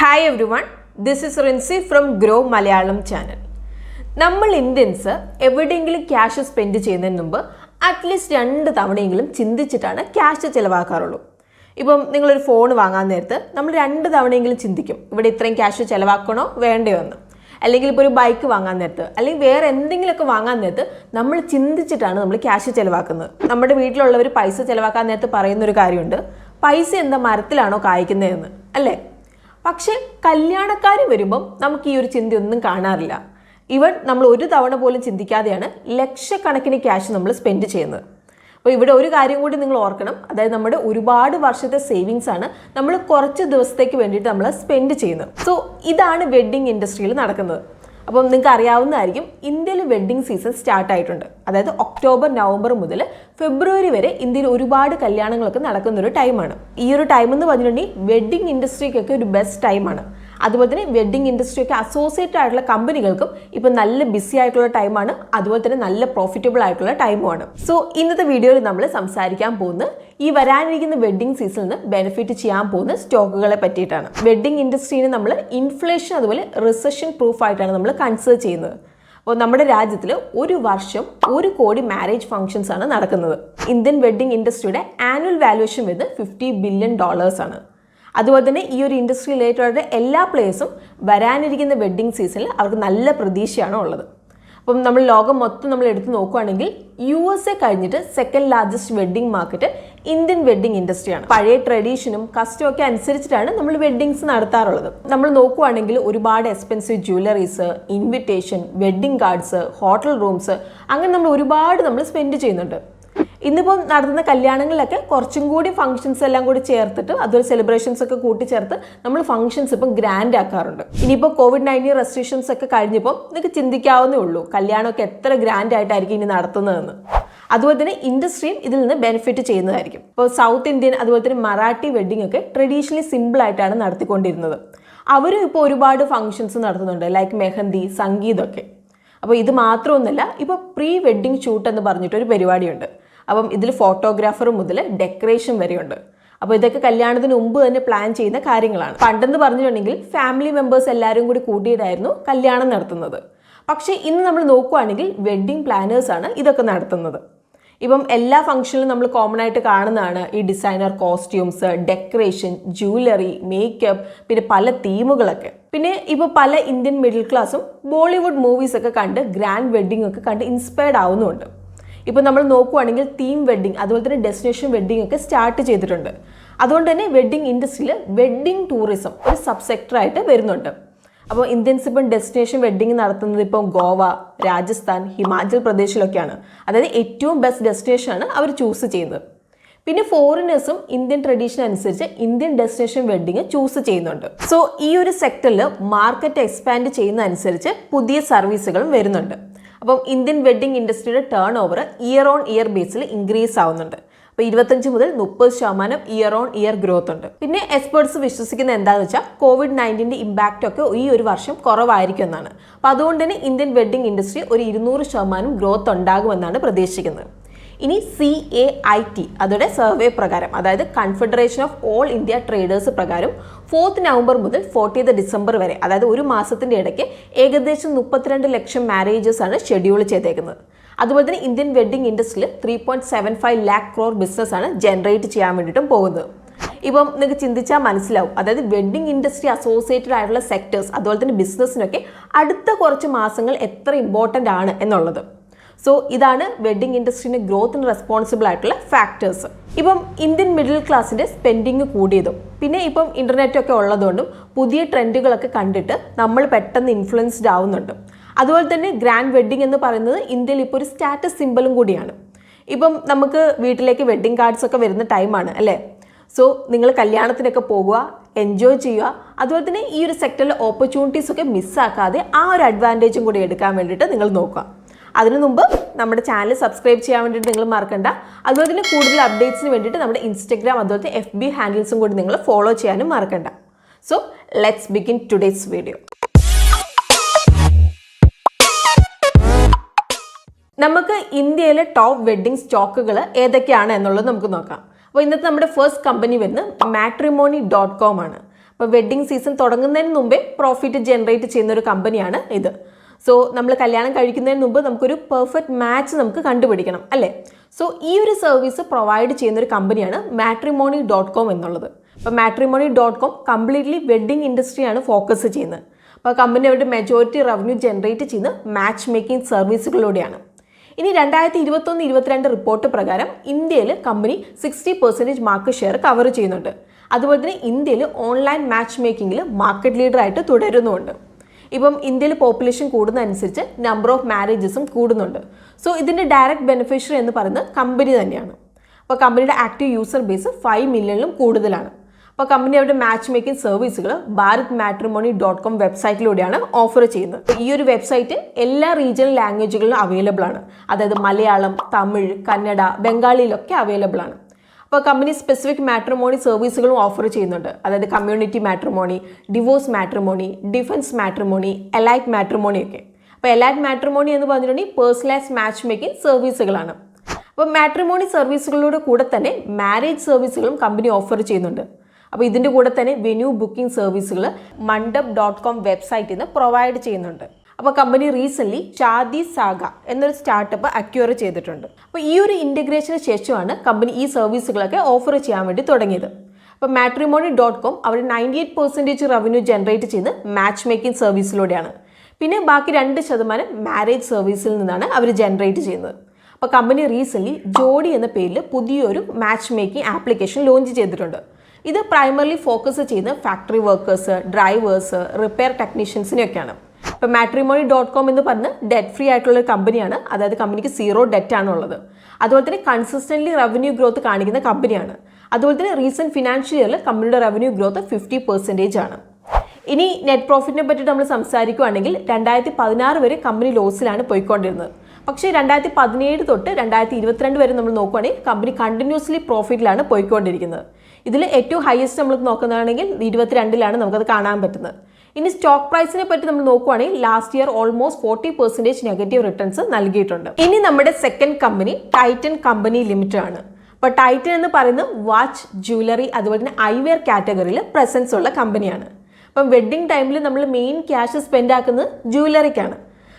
Hi everyone, this is Rinsi from Groww Malayalam channel. നമ്മൾ Indians എവിടെയെങ്കിലും cash spend ചെയ്യുന്നതിന് മുമ്പ് അറ്റ്ലീസ്റ്റ് 2 തവണയെങ്കിലും ചിന്തിച്ചിട്ടാണ് ക്യാഷ് ചിലവാക്കാറുള്ളൂ. ഇപ്പം നിങ്ങളൊരു ഫോൺ വാങ്ങാൻ നേരത്ത് നമ്മൾ 2 തവണയെങ്കിലും ചിന്തിക്കും ഇവിടെ ഇത്രയും ക്യാഷ് ചിലവാക്കണോ വേണ്ടയോ എന്ന്. അല്ലെങ്കിൽ ഇപ്പോൾ ഒരു ബൈക്ക് വാങ്ങാൻ നേരത്ത് അല്ലെങ്കിൽ വേറെ എന്തെങ്കിലുമൊക്കെ വാങ്ങാൻ നേരത്ത് നമ്മൾ ചിന്തിച്ചിട്ടാണ് നമ്മൾ ക്യാഷ് ചിലവാക്കുന്നത്. നമ്മുടെ വീട്ടിലുള്ളവർ പൈസ ചിലവാക്കാൻ നേരത്ത് പറയുന്നൊരു കാര്യമുണ്ട്, പൈസ എന്താ മരത്തിലാണോ കായ്ക്കുന്നതെന്ന്, അല്ലേ? പക്ഷേ കല്യാണക്കാർ വരുമ്പം നമുക്ക് ഈ ഒരു ചിന്തയൊന്നും കാണാറില്ല. ഇവൻ നമ്മൾ ഒരു തവണ പോലും ചിന്തിക്കാതെയാണ് ലക്ഷക്കണക്കിന് ക്യാഷ് നമ്മൾ സ്പെൻഡ് ചെയ്യുന്നത്. അപ്പോൾ ഇവിടെ ഒരു കാര്യം കൂടി നിങ്ങൾ ഓർക്കണം, അതായത് നമ്മുടെ ഒരുപാട് വർഷത്തെ സേവിങ്സ് ആണ് നമ്മൾ കുറച്ച് ദിവസത്തേക്ക് വേണ്ടിയിട്ട് നമ്മൾ സ്പെൻഡ് ചെയ്യുന്നത്. സോ ഇതാണ് വെഡ്ഡിങ് ഇൻഡസ്ട്രിയിൽ നടക്കുന്നത്. അപ്പം നിങ്ങൾക്ക് അറിയാവുന്നതായിരിക്കും, ഇന്ത്യയിൽ വെഡ്ഡിങ് സീസൺ സ്റ്റാർട്ട് ആയിട്ടുണ്ട്. അതായത് ഒക്ടോബർ നവംബർ മുതൽ ഫെബ്രുവരി വരെ ഇന്ത്യയിൽ ഒരുപാട് കല്യാണങ്ങളൊക്കെ നടക്കുന്നൊരു ടൈമാണ്. ഈ ഒരു ടൈം എന്ന് പറഞ്ഞിട്ടുണ്ടെങ്കിൽ വെഡ്ഡിങ് ഇൻഡസ്ട്രിക്കൊക്കെ ഒരു ബെസ്റ്റ് ടൈമാണ്. അതുപോലെ തന്നെ വെഡ്ഡിങ് ഇൻഡസ്ട്രിയൊക്കെ അസോസിയേറ്റഡ് ആയിട്ടുള്ള കമ്പനികൾക്കും ഇപ്പം നല്ല ബിസി ആയിട്ടുള്ള ടൈമാണ്, അതുപോലെ തന്നെ നല്ല പ്രോഫിറ്റബിൾ ആയിട്ടുള്ള ടൈമുമാണ്. സോ ഇന്നത്തെ വീഡിയോയിൽ നമ്മൾ സംസാരിക്കാൻ പോകുന്നത് ഈ വരാനിരിക്കുന്ന വെഡ്ഡിങ് സീസണിൽ നിന്ന് ബെനിഫിറ്റ് ചെയ്യാൻ പോകുന്ന സ്റ്റോക്കുകളെ പറ്റിയിട്ടാണ്. വെഡ്ഡിങ് ഇൻഡസ്ട്രീനെ നമ്മൾ ഇൻഫ്ലേഷൻ അതുപോലെ റിസഷൻ പ്രൂഫ് ആയിട്ടാണ് നമ്മൾ കൺസിഡർ ചെയ്യുന്നത്. അപ്പോൾ നമ്മുടെ രാജ്യത്തിൽ ഒരു വർഷം 1 കോടി മാരേജ് ഫംഗ്ഷൻസ് ആണ് നടക്കുന്നത്. ഇന്ത്യൻ വെഡ്ഡിങ് ഇൻഡസ്ട്രിയുടെ ആനുവൽ വാല്യുവേഷൻ വരുന്നത് $50 ബില്യൺ ആണ്. അതുപോലെ തന്നെ ഈ ഒരു ഇൻഡസ്ട്രി റിലേറ്റഡ് എല്ലാ പ്ലേയേഴ്സും വരാനിരിക്കുന്ന വെഡ്ഡിങ് സീസണിൽ അവർക്ക് നല്ല പ്രതീക്ഷയാണ് ഉള്ളത്. അപ്പം നമ്മൾ ലോകം മൊത്തം നമ്മൾ എടുത്ത് നോക്കുകയാണെങ്കിൽ USA കഴിഞ്ഞിട്ട് second largest wedding market Indian wedding ഇൻഡസ്ട്രിയാണ്. പഴയ ട്രഡീഷനും കസ്റ്റവും ഒക്കെ അനുസരിച്ചിട്ടാണ് നമ്മൾ വെഡ്ഡിങ്സ് നടത്താറുള്ളത്. നമ്മൾ നോക്കുകയാണെങ്കിൽ ഒരുപാട് expensive jewelleries, invitation, wedding cards, hotel rooms, അങ്ങനെ നമ്മൾ ഒരുപാട് സ്പെൻഡ് ചെയ്യുന്നുണ്ട്. ഇന്നിപ്പം നടത്തുന്ന കല്യാണങ്ങളിലൊക്കെ കുറച്ചും കൂടി ഫംഗ്ഷൻസ് എല്ലാം കൂടി ചേർത്തിട്ട് അതുപോലെ സെലിബ്രേഷൻസ് ഒക്കെ കൂട്ടിച്ചേർത്ത് നമ്മൾ ഫംഗ്ഷൻസ് ഇപ്പം ഗ്രാൻഡ് ആക്കാറുണ്ട്. ഇനിയിപ്പോൾ COVID-19 റെസ്ട്രിക്ഷൻസ് ഒക്കെ കഴിഞ്ഞപ്പോൾ നിങ്ങൾക്ക് ചിന്തിക്കാവുന്നേ ഉള്ളൂ കല്യാണമൊക്കെ എത്ര ഗ്രാൻഡ് ആയിട്ടായിരിക്കും ഇനി നടത്തുന്നതെന്ന്. അതുപോലെ തന്നെ ഇൻഡസ്ട്രിയും ഇതിൽ നിന്ന് ബെനിഫിറ്റ് ചെയ്യുന്നതായിരിക്കും. ഇപ്പോൾ സൗത്ത് ഇന്ത്യൻ അതുപോലെ തന്നെ മറാഠി വെഡ്ഡിംഗ് ഒക്കെ ട്രഡീഷണലി സിമ്പിൾ ആയിട്ടാണ് നടത്തിക്കൊണ്ടിരുന്നത്. അവരും ഇപ്പോൾ ഒരുപാട് ഫംഗ്ഷൻസ് നടത്തുന്നുണ്ട്, ലൈക്ക് മെഹന്തി, സംഗീതമൊക്കെ. അപ്പോൾ ഇത് മാത്രമൊന്നുമല്ല, ഇപ്പോൾ പ്രീ വെഡ്ഡിംഗ് ഷൂട്ട് എന്ന് പറഞ്ഞിട്ടൊരു പരിപാടിയുണ്ട്. അപ്പം ഇതിൽ ഫോട്ടോഗ്രാഫർ മുതൽ ഡെക്കറേഷൻ വരെയുണ്ട്. അപ്പോൾ ഇതൊക്കെ കല്യാണത്തിന് മുമ്പ് തന്നെ പ്ലാൻ ചെയ്യുന്ന കാര്യങ്ങളാണ്. പണ്ടെന്ന് പറഞ്ഞിട്ടുണ്ടെങ്കിൽ ഫാമിലി മെമ്പേഴ്സ് എല്ലാവരും കൂടി കൂട്ടിയിട്ടായിരുന്നു കല്യാണം നടത്തുന്നത്. പക്ഷേ ഇന്ന് നമ്മൾ നോക്കുകയാണെങ്കിൽ വെഡ്ഡിംഗ് പ്ലാനേഴ്സാണ് ഇതൊക്കെ നടത്തുന്നത്. ഇപ്പം എല്ലാ ഫംഗ്ഷനിലും നമ്മൾ കോമൺ ആയിട്ട് കാണുന്നതാണ് ഈ designer costumes, decoration, jewellery, makeup, പിന്നെ പല തീമുകളൊക്കെ. പിന്നെ ഇപ്പോൾ പല ഇന്ത്യൻ മിഡിൽ ക്ലാസ്സും ബോളിവുഡ് മൂവീസ് ഒക്കെ കണ്ട് ഗ്രാൻഡ് വെഡ്ഡിംഗ് ഒക്കെ കണ്ട് ഇൻസ്പയർഡ് ആവുന്നുണ്ട്. ഇപ്പോൾ നമ്മൾ നോക്കുകയാണെങ്കിൽ തീം വെഡ്ഡിംഗ് അതുപോലെ തന്നെ ഡെസ്റ്റിനേഷൻ വെഡ്ഡിംഗ് ഒക്കെ സ്റ്റാർട്ട് ചെയ്തിട്ടുണ്ട്. അതുകൊണ്ട് തന്നെ വെഡ്ഡിംഗ് ഇൻഡസ്ട്രിയിൽ വെഡ്ഡിംഗ് ടൂറിസം ഒരു സബ് സെക്ടറായിട്ട് വരുന്നുണ്ട്. അപ്പോൾ ഇന്ത്യൻസ് ഇപ്പം ഡെസ്റ്റിനേഷൻ വെഡ്ഡിംഗ് നടത്തുന്നത് ഇപ്പം ഗോവ, രാജസ്ഥാൻ, ഹിമാചൽ പ്രദേശിലൊക്കെയാണ്. അതായത് ഏറ്റവും ബെസ്റ്റ് ഡെസ്റ്റിനേഷനാണ് അവർ ചൂസ് ചെയ്യുന്നത്. പിന്നെ ഫോറിനേഴ്സും ഇന്ത്യൻ ട്രഡീഷൻ അനുസരിച്ച് ഇന്ത്യൻ ഡെസ്റ്റിനേഷൻ വെഡ്ഡിംഗ് ചൂസ് ചെയ്യുന്നുണ്ട്. സോ ഈ ഒരു സെക്ടറിൽ മാർക്കറ്റ് എക്സ്പാൻഡ് ചെയ്യുന്ന അനുസരിച്ച് പുതിയ സർവീസുകളും വരുന്നുണ്ട്. അപ്പം ഇന്ത്യൻ വെഡ്ഡിംഗ് ഇൻഡസ്ട്രിയുടെ turn over year on year ബേസിൽ ഇൻക്രീസ് ആവുന്നുണ്ട്. അപ്പോൾ 25 മുതൽ 30% ഇയർ ഓൺ ഇയർ ഗ്രോത്ത് ഉണ്ട്. പിന്നെ എക്സ്പേർട്സ് വിശ്വസിക്കുന്നത് എന്താണെന്ന് വെച്ചാൽ COVID-19 ഇമ്പാക്റ്റ് ഒക്കെ ഈ ഒരു വർഷം കുറവായിരിക്കും എന്നാണ്. അപ്പോൾ അതുകൊണ്ട് തന്നെ ഇന്ത്യൻ വെഡ്ഡിംഗ് ഇൻഡസ്ട്രി ഒരു 200% ഗ്രോത്ത് ഉണ്ടാകുമെന്നാണ് പ്രതീക്ഷിക്കുന്നത്. ഇനി CAIT അതോടെ സർവേ പ്രകാരം, അതായത് confederation of all India traders പ്രകാരം 4th നവംബർ മുതൽ 40th ഡിസംബർ വരെ, അതായത് ഒരു മാസത്തിൻ്റെ ഇടയ്ക്ക് ഏകദേശം 32 ലക്ഷം മാരേജസ് ആണ് ഷെഡ്യൂൾ ചെയ്തേക്കുന്നത്. അതുപോലെ തന്നെ ഇന്ത്യൻ വെഡ്ഡിംഗ് ഇൻഡസ്ട്രിയിൽ 3.75 lakh crore ബിസിനസ് ആണ് ജനറേറ്റ് ചെയ്യാൻ വേണ്ടിയിട്ടും പോകുന്നത്. ഇപ്പം നിങ്ങൾക്ക് ചിന്തിച്ചാൽ മനസ്സിലാവും, അതായത് വെഡ്ഡിംഗ് ഇൻഡസ്ട്രി അസോസിയേറ്റഡ് ആയിട്ടുള്ള സെക്ടേഴ്സ് അതുപോലെ തന്നെ ബിസിനസ്സിനൊക്കെ അടുത്ത കുറച്ച് മാസങ്ങൾ എത്ര ഇമ്പോർട്ടൻ്റ് ആണ് എന്നുള്ളത്. സോ ഇതാണ് വെഡ്ഡിംഗ് ഇൻഡസ്ട്രീന് ഗ്രോത്തിന് റെസ്പോൺസിബിൾ ആയിട്ടുള്ള ഫാക്ടേഴ്സ്. ഇപ്പം ഇന്ത്യൻ മിഡിൽ ക്ലാസ്സിൻ്റെ സ്പെൻഡിങ് കൂടിയതും പിന്നെ ഇപ്പം ഇൻ്റർനെറ്റൊക്കെ ഉള്ളതുകൊണ്ടും പുതിയ ട്രെൻഡുകളൊക്കെ കണ്ടിട്ട് നമ്മൾ പെട്ടെന്ന് ഇൻഫ്ലുവൻസ്ഡ് ആവുന്നുണ്ട്. അതുപോലെ തന്നെ ഗ്രാൻഡ് വെഡ്ഡിംഗ് എന്ന് പറയുന്നത് ഇന്ത്യയിൽ ഇപ്പോൾ ഒരു സ്റ്റാറ്റസ് സിമ്പലും കൂടിയാണ്. ഇപ്പം നമുക്ക് വീട്ടിലേക്ക് വെഡ്ഡിംഗ് കാർഡ്സ് ഒക്കെ വരുന്ന ടൈമാണ്, അല്ലേ? സോ നിങ്ങൾ കല്യാണത്തിനൊക്കെ പോകുക, എൻജോയ് ചെയ്യുക. അതുപോലെ തന്നെ ഈ ഒരു സെക്ടറിലെ ഓപ്പർച്യൂണിറ്റീസ് ഒക്കെ മിസ്സാക്കാതെ ആ ഒരു അഡ്വാൻറ്റേജും കൂടി എടുക്കാൻ വേണ്ടിയിട്ട് നിങ്ങൾ നോക്കുക. അതിനു മുമ്പ് നമ്മുടെ ചാനൽ സബ്സ്ക്രൈബ് ചെയ്യാൻ വേണ്ടിയിട്ട് നിങ്ങൾ മറക്കണ്ട. അതുപോലെ തന്നെ കൂടുതൽ അപ്ഡേറ്റ്സിന് വേണ്ടിയിട്ട് നമ്മുടെ ഇൻസ്റ്റഗ്രാം അതുപോലത്തെ FB ഹാൻഡിൽസും കൂടി നിങ്ങൾ ഫോളോ ചെയ്യാനും മറക്കണ്ട. So let's begin today's video. നമുക്ക് ഇന്ത്യയിലെ ടോപ്പ് വെഡ്ഡിംഗ് സ്റ്റോക്കുകൾ ഏതൊക്കെയാണ് എന്നുള്ളത് നമുക്ക് നോക്കാം. അപ്പോൾ ഇന്നത്തെ നമ്മുടെ ഫസ്റ്റ് കമ്പനി വരുന്നത് matrimony.com ആണ്. അപ്പോൾ വെഡ്ഡിംഗ് സീസൺ തുടങ്ങുന്നതിന് മുമ്പേ പ്രോഫിറ്റ് ജനറേറ്റ് ചെയ്യുന്ന ഒരു കമ്പനിയാണ് ഇത്. സോ നമ്മൾ കല്യാണം കഴിക്കുന്നതിന് മുമ്പ് നമുക്കൊരു പെർഫെക്റ്റ് മാച്ച് നമുക്ക് കണ്ടുപിടിക്കണം അല്ലേ? സോ ഈ ഒരു സർവീസ് പ്രൊവൈഡ് ചെയ്യുന്ന ഒരു കമ്പനിയാണ് matrimony.com എന്നുള്ളത്. അപ്പോൾ matrimony.com കംപ്ലീറ്റ്ലി വെഡ്ഡിംഗ് ഇൻഡസ്ട്രിയാണ് ഫോക്കസ് ചെയ്യുന്നത്. അപ്പോൾ കമ്പനി അവരുടെ മെജോറിറ്റി റവന്യൂ ജനറേറ്റ് ചെയ്യുന്നത് മാച്ച് മേക്കിംഗ് സർവീസുകളിലൂടെയാണ്. ഇനി 2021-22 റിപ്പോർട്ട് പ്രകാരം ഇന്ത്യയിൽ കമ്പനി 60% മാർക്കറ്റ് ഷെയർ കവർ ചെയ്യുന്നുണ്ട്. അതുപോലെ തന്നെ ഇന്ത്യയിൽ ഓൺലൈൻ മാച്ച് മേക്കിങ്ങിൽ മാർക്കറ്റ് ലീഡറായിട്ട് തുടരുന്നുമുണ്ട്. ഇപ്പം ഇന്ത്യയിൽ പോപ്പുലേഷൻ കൂടുന്നതനുസരിച്ച് നമ്പർ ഓഫ് മാരേജസും കൂടുന്നുണ്ട്. സോ ഇതിൻ്റെ ഡയറക്റ്റ് ബെനിഫിഷ്യറി എന്ന് പറയുന്നത് കമ്പനി തന്നെയാണ്. അപ്പോൾ കമ്പനിയുടെ ആക്റ്റീവ് യൂസർ ബേസ് 5 മില്യണിലും കൂടുതലാണ്. അപ്പോൾ കമ്പനി അവരുടെ മാച്ച് മേക്കിംഗ് സർവീസുകൾ matrimony.com വെബ്സൈറ്റിലൂടെയാണ് ഓഫർ ചെയ്യുന്നത്. ഈ ഒരു വെബ്സൈറ്റ് എല്ലാ റീജിയണൽ ലാംഗ്വേജുകളിലും അവൈലബിൾ ആണ്. അതായത് മലയാളം, തമിഴ്, കന്നഡ, ബംഗാളിയിലൊക്കെ അവൈലബിൾ ആണ്. അപ്പോൾ കമ്പനി സ്പെസിഫിക് മാട്രിമോണി സർവീസുകളും ഓഫർ ചെയ്യുന്നുണ്ട്. അതായത് community matrimony, divorce matrimony, defence matrimony, elite matrimony ഒക്കെ. അപ്പോൾ എലൈറ്റ് മാട്രിമോണി എന്ന് പറഞ്ഞിട്ടുണ്ടെങ്കിൽ പേഴ്സണലൈസ്ഡ് മാച്ച് മേക്കിംഗ് സർവീസുകളാണ്. അപ്പോൾ മാട്രിമോണി സർവീസുകളുടെ കൂടെ തന്നെ മാരേജ് സർവീസുകളും കമ്പനി ഓഫർ ചെയ്യുന്നുണ്ട്. അപ്പോൾ ഇതിൻ്റെ കൂടെ തന്നെ വെന്യൂ ബുക്കിംഗ് സർവീസുകൾ mandap.com വെബ്സൈറ്റിൽ നിന്ന് പ്രൊവൈഡ് ചെയ്യുന്നുണ്ട്. അപ്പോൾ കമ്പനി റീസെൻ്റ്ലി ഷാദി സാഗ എന്നൊരു സ്റ്റാർട്ടപ്പ് അക്വയർ ചെയ്തിട്ടുണ്ട്. അപ്പോൾ ഈ ഒരു ഇൻ്റഗ്രേഷന് ശേഷമാണ് കമ്പനി ഈ സർവീസുകളൊക്കെ ഓഫർ ചെയ്യാൻ വേണ്ടി തുടങ്ങിയത്. അപ്പോൾ matrimony.com അവർ 98% റവന്യൂ ജനറേറ്റ് ചെയ്യുന്നത് മാച്ച് മേക്കിംഗ് സർവീസിലൂടെയാണ്. പിന്നെ ബാക്കി 2% മാരേജ് സർവീസിൽ നിന്നാണ് അവർ ജനറേറ്റ് ചെയ്യുന്നത്. അപ്പോൾ കമ്പനി റീസെൻ്റ്ലി ജോഡി എന്ന പേരിൽ പുതിയൊരു മാച്ച് മേക്കിംഗ് ആപ്ലിക്കേഷൻ ലോഞ്ച് ചെയ്തിട്ടുണ്ട്. ഇത് പ്രൈമർലി ഫോക്കസ് ചെയ്യുന്ന ഫാക്ടറി വർക്കേഴ്സ്, ഡ്രൈവേഴ്സ്, റിപ്പയർ ടെക്നീഷ്യൻസിനെയൊക്കെയാണ്. ഇപ്പോൾ matrimony.com എന്ന് പറഞ്ഞ് ഡെറ്റ് ഫ്രീ ആയിട്ടുള്ള ഒരു കമ്പനിയാണ്. അതായത് കമ്പനിക്ക് 0 ഡെറ്റ് ആണുള്ളത്. അതുപോലെ തന്നെ കൺസിസ്റ്റൻ്റ്ലി റവന്യൂ ഗ്രോത്ത് കാണിക്കുന്ന കമ്പനിയാണ്. അതുപോലെ തന്നെ റീസെൻറ്റ് ഫിനാൻഷ്യൽ ഇയറിൽ കമ്പനിയുടെ റവന്യൂ ഗ്രോത്ത് 50% ആണ്. ഇനി നെറ്റ് പ്രോഫിറ്റിനെ പറ്റി നമ്മൾ സംസാരിക്കുകയാണെങ്കിൽ 2016 വരെ കമ്പനി ലോസിലാണ് പോയിക്കൊണ്ടിരുന്നത്. പക്ഷേ 2017 തൊട്ട് 2022 വരെ നമ്മൾ നോക്കുകയാണെങ്കിൽ കമ്പനി കണ്ടിന്യൂസ്ലി പ്രോഫിറ്റിലാണ് പോയിക്കൊണ്ടിരിക്കുന്നത്. ഇതിൽ ഏറ്റവും ഹയസ്റ്റ് നമ്മൾ നോക്കുന്നതാണെങ്കിൽ 2022 നമുക്കത് കാണാൻ പറ്റുന്നത്. ഇനി സ്റ്റോക്ക് പ്രൈസിനെ പറ്റി നമ്മൾ നോക്കുകയാണെങ്കിൽ last year almost 40% negative returns നൽകിയിട്ടുണ്ട്. ഇനി നമ്മുടെ second company Titan company limited ആണ്. അപ്പോൾ ടൈറ്റൻ എന്ന് പറയുന്നത് വാച്ച്, ജ്വല്ലറി, അതുപോലെ തന്നെ ഐവെയർ കാറ്റഗറിയിൽ പ്രസൻസ് ഉള്ള കമ്പനിയാണ്. അപ്പം വെഡ്ഡിംഗ് ടൈമിൽ നമ്മൾ മെയിൻ ക്യാഷ് സ്പെൻഡ് ആക്കുന്നത് ജ്വല്ലറിക്കാണ്.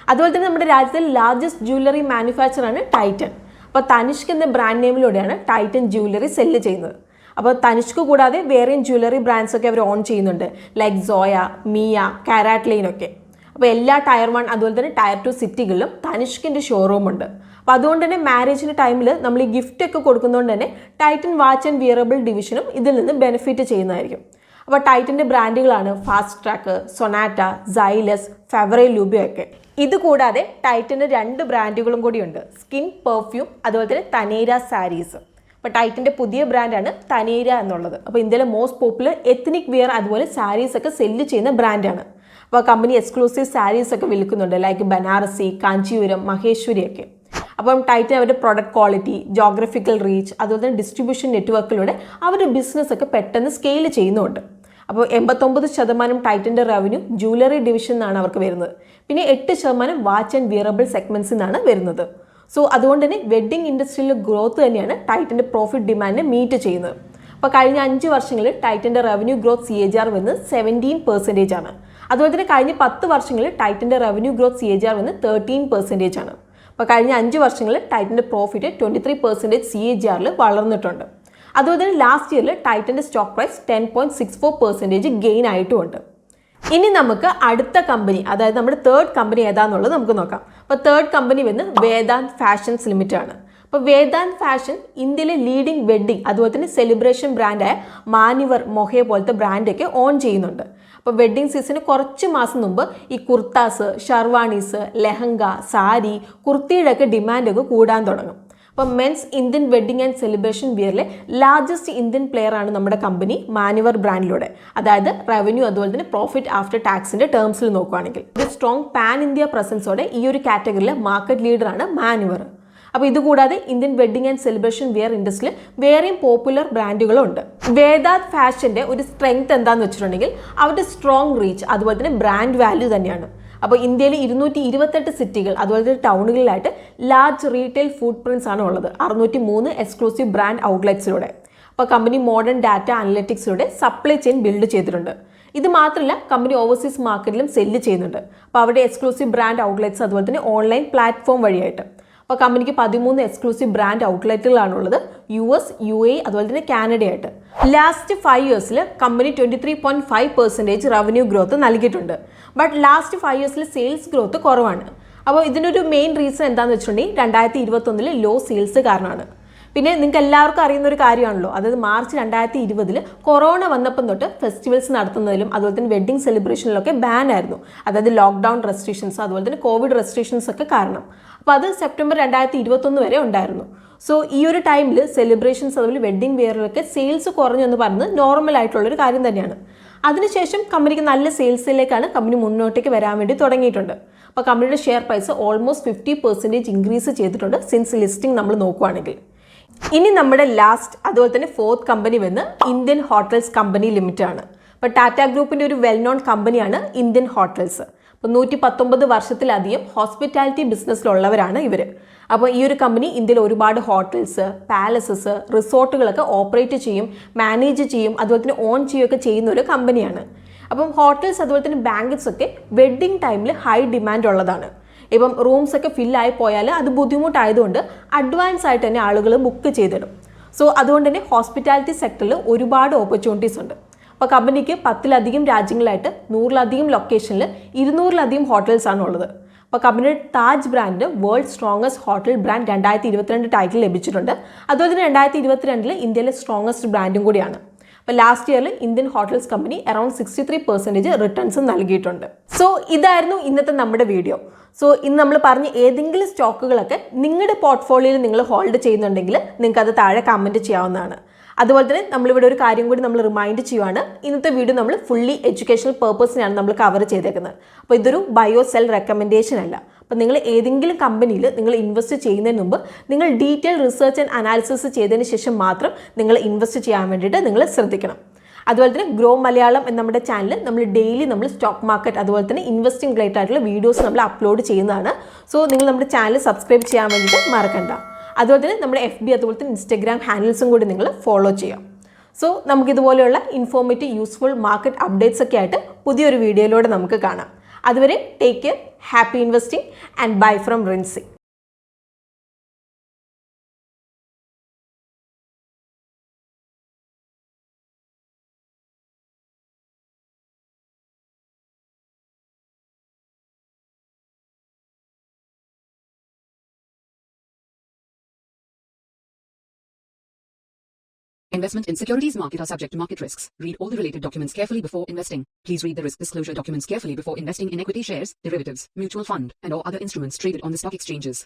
അതുപോലെ തന്നെ നമ്മുടെ രാജ്യത്തെ ലാർജസ്റ്റ് ജ്വല്ലറി മാനുഫാക്ചറാണ് ടൈറ്റൻ. അപ്പോൾ തനിഷ്ക് എന്ന ബ്രാൻഡ് നെയിമിലൂടെയാണ് ടൈറ്റൻ ജ്വല്ലറി സെല്ല് ചെയ്യുന്നത്. അപ്പോൾ തനിഷ്ക് കൂടാതെ വേറെയും ജ്വല്ലറി ബ്രാൻഡ്സ് ഒക്കെ അവർ ഓൺ ചെയ്യുന്നുണ്ട്, ലൈക്ക് സോയ, മിയ, കാരാറ്റ്ലൈൻ ഒക്കെ. അപ്പോൾ എല്ലാ ടയർ 1 അതുപോലെ തന്നെ ടയർ 2 സിറ്റികളിലും തനിഷ്കിൻ്റെ ഷോറൂം ഉണ്ട്. അപ്പോൾ അതുകൊണ്ട് തന്നെ മാരേജിൻ്റെ ടൈമിൽ നമ്മൾ ഈ ഗിഫ്റ്റ് ഒക്കെ കൊടുക്കുന്നതുകൊണ്ട് തന്നെ ടൈറ്റൻ വാച്ച് ആൻഡ് വിയറബിൾ ഡിവിഷനും ഇതിൽ നിന്ന് ബെനിഫിറ്റ് ചെയ്യുന്നതായിരിക്കും. അപ്പോൾ ടൈറ്റൻ്റെ ബ്രാൻഡുകളാണ് ഫാസ്റ്റ് ട്രാക്ക്, സൊനാറ്റ, സൈലസ്, ഫെവറൈ ലൂബിയോ ഒക്കെ. ഇത് കൂടാതെ ടൈറ്റൻ്റെ 2 ബ്രാൻഡുകളും കൂടിയുണ്ട്, സ്കിൻ, പെർഫ്യൂം, അതുപോലെ തന്നെ തനേര സാരീസ്. അപ്പോൾ ടൈറ്റൻ്റെ പുതിയ ബ്രാൻഡാണ് തനേര എന്നുള്ളത്. അപ്പോൾ ഇന്ത്യയിലെ മോസ്റ്റ് പോപ്പുലർ എത്നിക് വെയർ അതുപോലെ സാരീസ് ഒക്കെ സെല്ല് ചെയ്യുന്ന ബ്രാൻഡാണ്. അപ്പോൾ കമ്പനി എക്സ്ക്ലൂസീവ് സാരീസ് ഒക്കെ വിൽക്കുന്നുണ്ട്, ലൈക്ക് ബനാറസി, കാഞ്ചീപുരം, മഹേശ്വരി ഒക്കെ. അപ്പം ടൈറ്റൻ അവരുടെ പ്രൊഡക്റ്റ് ക്വാളിറ്റി, ജോഗ്രഫിക്കൽ റീച്ച്, അതുപോലെ തന്നെ ഡിസ്ട്രിബ്യൂഷൻ നെറ്റ്വർക്കിലൂടെ അവരുടെ ബിസിനസ് ഒക്കെ പെട്ടെന്ന് സ്കെയിൽ ചെയ്യുന്നുണ്ട്. അപ്പോൾ 89% ടൈറ്റൻ്റെ റവന്യൂ ജ്വല്ലറി ഡിവിഷൻ നിന്നാണ് അവർക്ക് വരുന്നത്. പിന്നെ 8% വാച്ച് ആൻഡ് വിയറബിൾ സെഗ്മെൻറ്റ്സിൽ നിന്നാണ് വരുന്നത്. സോ അതുകൊണ്ട് തന്നെ വെഡ്ഡിംഗ് ഇൻഡസ്ട്രിയിലെ ഗ്രോത്ത് തന്നെയാണ് ടൈറ്റൻ്റെ പ്രോഫിറ്റ് ഡിമാൻഡിനെ മീറ്റ് ചെയ്യുന്നത്. അപ്പോൾ കഴിഞ്ഞ 5 വർഷങ്ങളിൽ ടൈറ്റൻ്റെ റവന്യൂ ഗ്രോത്ത് CAGR വന്ന് 17% ആണ്. അതുപോലെ തന്നെ കഴിഞ്ഞ 10 വർഷങ്ങളിൽ ടൈറ്റൻ്റെ റവന്യൂ ഗ്രോത്ത് CAGR വന്ന് 13% ആണ്. അപ്പോൾ കഴിഞ്ഞ 5 വർഷങ്ങളിൽ ടൈറ്റൻ്റെ പ്രോഫിറ്റ് 23% CAGR വളർന്നിട്ടുണ്ട്. അതുപോലെ തന്നെ ലാസ്റ്റ് ഇയറിൽ ടൈറ്റൻ്റെ സ്റ്റോക്ക് പ്രൈസ് 10.64% ഗെയിൻ ആയിട്ടുമുണ്ട്. ഇനി നമുക്ക് അടുത്ത കമ്പനി, അതായത് നമ്മുടെ തേർഡ് കമ്പനി ഏതാണെന്നുള്ളത് നമുക്ക് നോക്കാം. അപ്പോൾ തേർഡ് കമ്പനി വന്ന് വേദാന്ത് ഫാഷൻസ് ലിമിറ്റഡ് ആണ്. അപ്പോൾ വേദാന്ത് ഫാഷൻ ഇന്ത്യയിലെ ലീഡിംഗ് വെഡ്ഡിംഗ് അതുപോലെ തന്നെ സെലിബ്രേഷൻ ബ്രാൻഡായ മാനിവർ, മൊഹെ പോലത്തെ ബ്രാൻഡൊക്കെ ഓൺ ചെയ്യുന്നുണ്ട്. അപ്പോൾ വെഡ്ഡിംഗ് സീസണിന് കുറച്ച് മാസം മുമ്പ് ഈ കുർത്താസ്, ഷർവാണീസ്, ലെഹങ്ക, സാരി, കുർത്തിയുടെയൊക്കെ ഡിമാൻഡൊക്കെ കൂടാൻ തുടങ്ങും. അപ്പോൾ men's Indian wedding and celebration വിയറിലെ ലാർജസ്റ്റ് ഇന്ത്യൻ പ്ലെയർ ആണ് നമ്മുടെ കമ്പനി മാനിവർ ബ്രാൻഡിലൂടെ. അതായത് റവന്യൂ അതുപോലെ തന്നെ പ്രോഫിറ്റ് ആഫ്റ്റർ ടാക്സിൻ്റെ ടേംസിൽ നോക്കുകയാണെങ്കിൽ ഒരു സ്ട്രോങ് പാൻ ഇന്ത്യ പ്രസൻസോടെ ഈ ഒരു കാറ്റഗറിയിലെ മാർക്കറ്റ് ലീഡറാണ് മാനിവർ. അപ്പോൾ ഇതുകൂടാതെ Indian wedding and celebration wear ഇൻഡസ്ട്രിയിൽ വേറെയും പോപ്പുലർ ബ്രാൻഡുകളുണ്ട്. വേദാന്ത് ഫാഷൻ്റെ ഒരു സ്ട്രെങ്ത് എന്താണെന്ന് വെച്ചിട്ടുണ്ടെങ്കിൽ അവരുടെ സ്ട്രോങ് റീച്ച് അതുപോലെ തന്നെ ബ്രാൻഡ് വാല്യൂ തന്നെയാണ്. അപ്പോൾ ഇന്ത്യയിൽ 228 സിറ്റികൾ അതുപോലെ തന്നെ ടൗണുകളിലായിട്ട് ലാർജ് റീറ്റെയിൽ ഫുഡ് പ്രിൻറ്റ്സ് ആണ് ഉള്ളത്, 603 എക്സ്ക്ലൂസീവ് ബ്രാൻഡ് ഔട്ട്ലെറ്റ്സിലൂടെ. അപ്പോൾ കമ്പനി മോഡേൺ ഡാറ്റ അനലിറ്റിക്സിലൂടെ സപ്ലൈ ചെയിൻ ബിൽഡ് ചെയ്തിട്ടുണ്ട്. ഇത് മാത്രമല്ല കമ്പനി ഓവർസീസ് മാർക്കറ്റിലും സെല്ല് ചെയ്യുന്നുണ്ട്. അപ്പോൾ അവിടെ എക്സ്ക്ലൂസീവ് ബ്രാൻഡ് ഔട്ട്ലെറ്റ്സ് അതുപോലെ തന്നെ ഓൺലൈൻ പ്ലാറ്റ്ഫോം വഴിയായിട്ട്. അപ്പോൾ കമ്പനിക്ക് 13 എക്സ്ക്ലൂസീവ് ബ്രാൻഡ് ഔട്ട്ലെറ്റുകളാണുള്ളത് US, UAE അതുപോലെ തന്നെ കാനഡയായിട്ട്. ലാസ്റ്റ് 5 ഇയേഴ്സിൽ കമ്പനി 23.5% റവന്യൂ ഗ്രോത്ത് നൽകിയിട്ടുണ്ട്. ബട്ട് ലാസ്റ്റ് 5 ഇയേഴ്സിൽ സെയിൽസ് ഗ്രോത്ത് കുറവാണ്. അപ്പോൾ ഇതിനൊരു മെയിൻ റീസൺ എന്താണെന്ന് വെച്ചിട്ടുണ്ടെങ്കിൽ 2021 ലോ സെയിൽസ് കാരണമാണ്. പിന്നെ നിങ്ങൾക്ക് എല്ലാവർക്കും അറിയുന്ന ഒരു കാര്യമാണല്ലോ, അതായത് മാർച്ച് 2020 കൊറോണ വന്നപ്പം തൊട്ട് ഫെസ്റ്റിവൽസ് നടത്തുന്നതിലും അതുപോലെ തന്നെ വെഡ്ഡിംഗ് സെലിബ്രേഷനിലൊക്കെ ബാൻ ആയിരുന്നു. അതായത് ലോക്ക്ഡൗൺ റെസ്ട്രിക്ഷൻസ് അതുപോലെ തന്നെ കോവിഡ് റെസ്ട്രിക്ഷൻസ് ഒക്കെ കാരണം. അപ്പോൾ അത് സെപ്റ്റംബർ 2021 വരെ ഉണ്ടായിരുന്നു. സോ ഈ ഒരു ടൈമിൽ സെലിബ്രേഷൻസ് അതുപോലെ വെഡ്ഡിംഗ് വെയറിലൊക്കെ സെയിൽസ് കുറഞ്ഞു എന്ന് പറയുന്നത് നോർമൽ ആയിട്ടുള്ളൊരു കാര്യം തന്നെയാണ്. അതിനുശേഷം കമ്പനിക്ക് നല്ല സെയിൽസിലേക്കാണ് കമ്പനി മുന്നോട്ടേക്ക് വരാൻ വേണ്ടി തുടങ്ങിയിട്ടുണ്ട്. അപ്പോൾ കമ്പനിയുടെ ഷെയർ പ്രൈസ് ഓൾമോസ്റ്റ് 50% ഇൻക്രീസ് ചെയ്തിട്ടുണ്ട് സിൻസ് ലിസ്റ്റിംഗ് നമ്മൾ നോക്കുകയാണെങ്കിൽ. ഇനി നമ്മുടെ ലാസ്റ്റ് അതുപോലെ തന്നെ ഫോർത്ത് കമ്പനി വന്ന് ഇന്ത്യൻ ഹോട്ടൽസ് കമ്പനി ലിമിറ്റഡ് ആണ്. അപ്പോൾ ടാറ്റ ഗ്രൂപ്പിൻ്റെ ഒരു വെൽ നോൺ കമ്പനിയാണ് ഇന്ത്യൻ ഹോട്ടൽസ്. അപ്പോൾ 119 വർഷത്തിലധികം ഹോസ്പിറ്റാലിറ്റി ബിസിനസ്സിലുള്ളവരാണ് ഇവർ. അപ്പോൾ ഈ ഒരു കമ്പനി ഇന്ത്യയിൽ ഒരുപാട് ഹോട്ടൽസ്, പാലസസ്, റിസോർട്ടുകളൊക്കെ ഓപ്പറേറ്റ് ചെയ്യും, മാനേജ് ചെയ്യും, അതുപോലെ തന്നെ ഓൺ ചെയ്യുകയൊക്കെ ചെയ്യുന്ന ഒരു കമ്പനിയാണ്. അപ്പം ഹോട്ടൽസ് അതുപോലെ തന്നെ ബാങ്കറ്റ്സ് ഒക്കെ വെഡ്ഡിംഗ് ടൈമിൽ ഹൈ ഡിമാൻഡ് ഉള്ളതാണ്. ഇപ്പം റൂംസ് ഒക്കെ ഫില്ലായി പോയാൽ അത് ബുദ്ധിമുട്ടായതുകൊണ്ട് അഡ്വാൻസ് ആയിട്ട് തന്നെ ആളുകൾ ബുക്ക് ചെയ്തിടും. സോ അതുകൊണ്ട് തന്നെ ഹോസ്പിറ്റാലിറ്റി സെക്ടറിൽ ഒരുപാട് ഓപ്പർച്യൂണിറ്റീസ് ഉണ്ട്. അപ്പോൾ കമ്പനിക്ക് 10ലധികം രാജ്യങ്ങളായിട്ട് 100ലധികം ലൊക്കേഷനിൽ 200ലധികം ഹോട്ടൽസ് ആണ് ഉള്ളത്. അപ്പോൾ കമ്പനിയുടെ Taj brand world strongest hotel brand 2022 title ലഭിച്ചിട്ടുണ്ട്. അതുപോലെ തന്നെ 2022 ഇന്ത്യയിലെ സ്ട്രോങ്ങസ്റ്റ് ബ്രാൻഡും കൂടിയാണ്. അപ്പോൾ ലാസ്റ്റ് ഇയറിൽ Indian hotels company around 63% returns നൽകിയിട്ടുണ്ട്. സോ ഇതായിരുന്നു ഇന്നത്തെ നമ്മുടെ വീഡിയോ. സോ ഇന്ന് നമ്മൾ പറഞ്ഞ ഏതെങ്കിലും സ്റ്റോക്കുകളൊക്കെ നിങ്ങളുടെ പോർട്ട്ഫോളിയോയിൽ നിങ്ങൾ ഹോൾഡ് ചെയ്യുന്നുണ്ടെങ്കിൽ നിങ്ങൾക്ക് അത് താഴെ കമൻറ്റ് ചെയ്യാവുന്നതാണ്. അതുപോലെ തന്നെ നമ്മളിവിടെ ഒരു കാര്യം കൂടി നമ്മൾ റിമൈൻഡ് ചെയ്യുവാണ്. ഇന്നത്തെ വീഡിയോ നമ്മൾ ഫുള്ളി എഡ്യൂക്കേഷണൽ പേർപ്പസിനാണ് നമ്മൾ കവർ ചെയ്തേക്കുന്നത്. അപ്പോൾ ഇതൊരു ബയോ സെൽ റെക്കമെൻഡേഷൻ അല്ല. അപ്പോൾ നിങ്ങൾ ഏതെങ്കിലും കമ്പനിയിൽ നിങ്ങൾ ഇൻവെസ്റ്റ് ചെയ്യുന്നതിന് മുമ്പ് നിങ്ങൾ ഡീറ്റെയിൽ റിസർച്ച് ആൻഡ് അനാലിസിസ് ചെയ്തതിന് ശേഷം മാത്രം നിങ്ങൾ ഇൻവെസ്റ്റ് ചെയ്യാൻ വേണ്ടിയിട്ട് നിങ്ങൾ ശ്രദ്ധിക്കണം. അതുപോലെ തന്നെ ഗ്രോ മലയാളം എന്ന നമ്മുടെ ചാനൽ നമ്മൾ ഡെയിലി നമ്മൾ സ്റ്റോക്ക് മാർക്കറ്റ് അതുപോലെ തന്നെ ഇൻവെസ്റ്റിംഗ് റിലേറ്റഡ് ആയിട്ടുള്ള വീഡിയോസ് നമ്മൾ അപ്ലോഡ് ചെയ്യുന്നതാണ്. സോ നിങ്ങൾ നമ്മുടെ ചാനൽ സബ്സ്ക്രൈബ് ചെയ്യാൻ വേണ്ടിയിട്ട് മറക്കണ്ട. അതുപോലെ തന്നെ നമ്മുടെ FB അതുപോലെ തന്നെ ഇൻസ്റ്റഗ്രാം ഹാൻഡിൽസും കൂടി നിങ്ങൾ ഫോളോ ചെയ്യാം. സോ നമുക്കിതുപോലെയുള്ള ഇൻഫോർമേറ്റീവ് യൂസ്ഫുൾ മാർക്കറ്റ് അപ്ഡേറ്റ്സ് ഒക്കെ ആയിട്ട് പുതിയൊരു വീഡിയോയിലൂടെ നമുക്ക് കാണാം. അതുവരെ take care, happy investing and bye from Rinsy. Investment in securities market are subject to market risks. Read all the related documents carefully before investing. Please read the risk disclosure documents carefully before investing in equity shares, derivatives, mutual fund, and or other instruments traded on the stock exchanges.